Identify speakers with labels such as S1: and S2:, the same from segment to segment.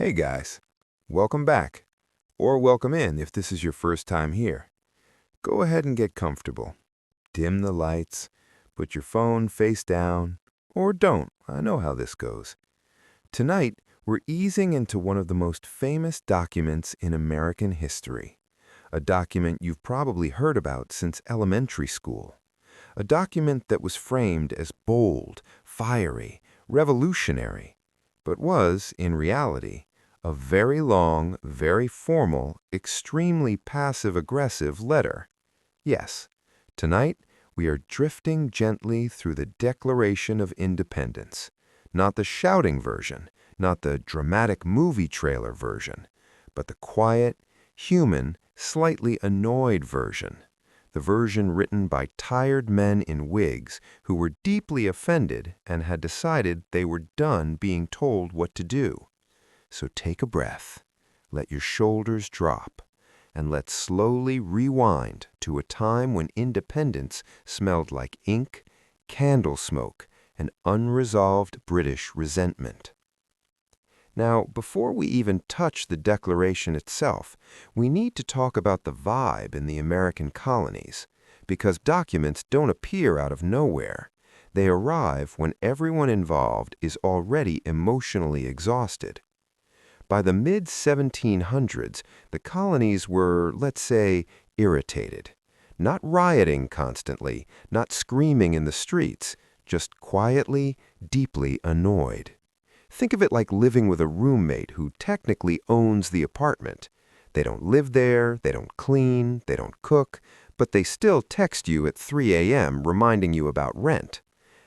S1: Hey guys, welcome back, or welcome in if this is your first time here. Go ahead and get comfortable. Dim the lights, put your phone face down, or don't, I know how this goes. Tonight, we're easing into one of the most famous documents in American history. A document you've probably heard about since elementary school. A document that was framed as bold, fiery, revolutionary, but was, in reality, a very long, very formal, extremely passive-aggressive letter. Yes, tonight we are drifting gently through the Declaration of Independence. Not the shouting version, not the dramatic movie trailer version, but the quiet, human, slightly annoyed version. The version written by tired men in wigs who were deeply offended and had decided they were done being told what to do. So take a breath, let your shoulders drop, and let's slowly rewind to a time when independence smelled like ink, candle smoke, and unresolved British resentment. Now, before we even touch the Declaration itself, we need to talk about the vibe in the American colonies, because documents don't appear out of nowhere. They arrive when everyone involved is already emotionally exhausted. By the mid-1700s, the colonies were, let's say, irritated. Not rioting constantly, not screaming in the streets, just quietly, deeply annoyed. Think of it like living with a roommate who technically owns the apartment. They don't live there, they don't clean, they don't cook, but they still text you at 3 a.m. reminding you about rent.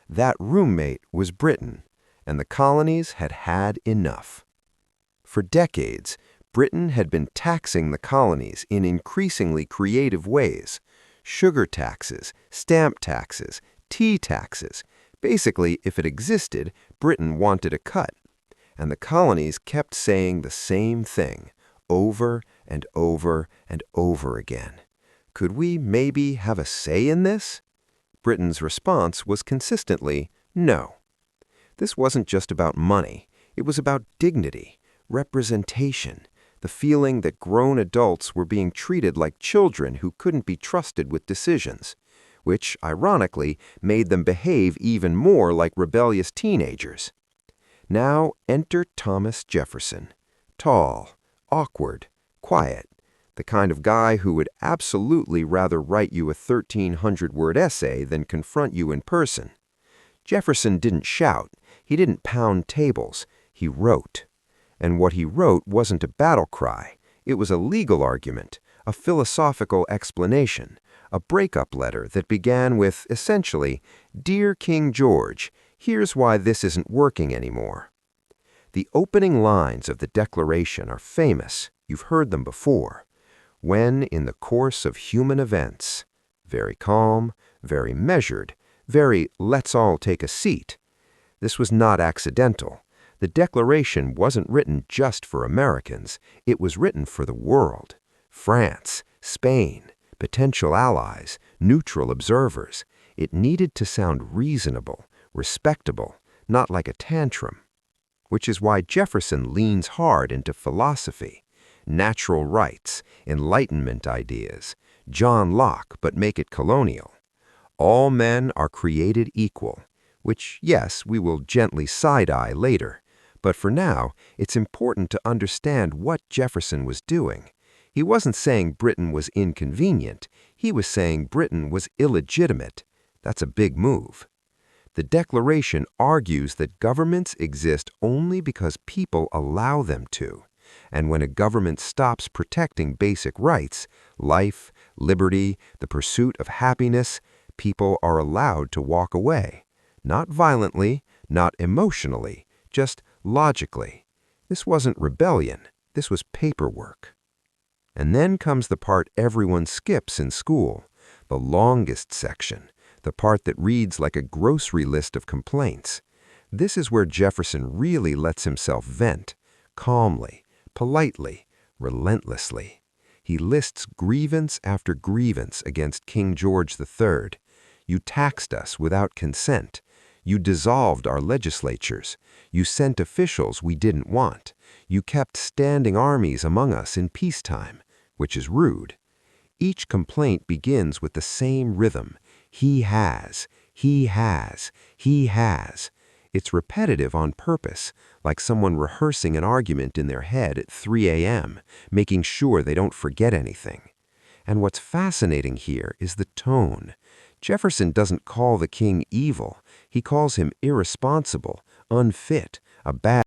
S1: That roommate was Britain, and the colonies had had enough. For decades, Britain had been taxing the colonies in increasingly creative ways. Sugar taxes, stamp taxes, tea taxes. Basically, if it existed, Britain wanted a cut. And the colonies kept saying the same thing, over and over and over again. Could we maybe have a say in this? Britain's response was consistently, no. This wasn't just about money. It was about dignity, representation, the feeling that grown adults were being treated like children who couldn't be trusted with decisions, which, ironically, made them behave even more like rebellious teenagers. Now enter Thomas Jefferson, tall, awkward, quiet, the kind of guy who would absolutely rather write you a 1,300-word essay than confront you in person. Jefferson didn't shout, he didn't pound tables, he wrote. And what he wrote wasn't a battle cry, it was a legal argument, a philosophical explanation, a breakup letter that began with, essentially, "Dear King George, here's why this isn't working anymore." The opening lines of the Declaration are famous, you've heard them before. When, in the course of human events, very calm, very measured, very let's all take a seat. This was not accidental. The Declaration wasn't written just for Americans, it was written for the world. France, Spain, potential allies, neutral observers. It needed to sound reasonable, respectable, not like a tantrum. Which is why Jefferson leans hard into philosophy, natural rights, Enlightenment ideas, John Locke, but make it colonial. All men are created equal, which, yes, we will gently side-eye later. But for now, it's important to understand what Jefferson was doing. He wasn't saying Britain was inconvenient. He was saying Britain was illegitimate. That's a big move. The Declaration argues that governments exist only because people allow them to. And when a government stops protecting basic rights, life, liberty, the pursuit of happiness, people are allowed to walk away. Not violently, not emotionally, just logically. This wasn't rebellion, this was paperwork. And then comes the part everyone skips in school, the longest section, the part that reads like a grocery list of complaints. This is where Jefferson really lets himself vent, calmly, politely, relentlessly. He lists grievance after grievance against King George III. You taxed us without consent. You dissolved our legislatures. You sent officials we didn't want.
S2: You kept standing armies among us in peacetime, which is rude. Each complaint begins with the same rhythm. He has, he has, he has. It's repetitive on purpose, like someone rehearsing an argument in their head at 3 a.m., making sure they don't forget anything. And what's fascinating here is the tone. Jefferson doesn't call the king evil. He calls him irresponsible, unfit, a bad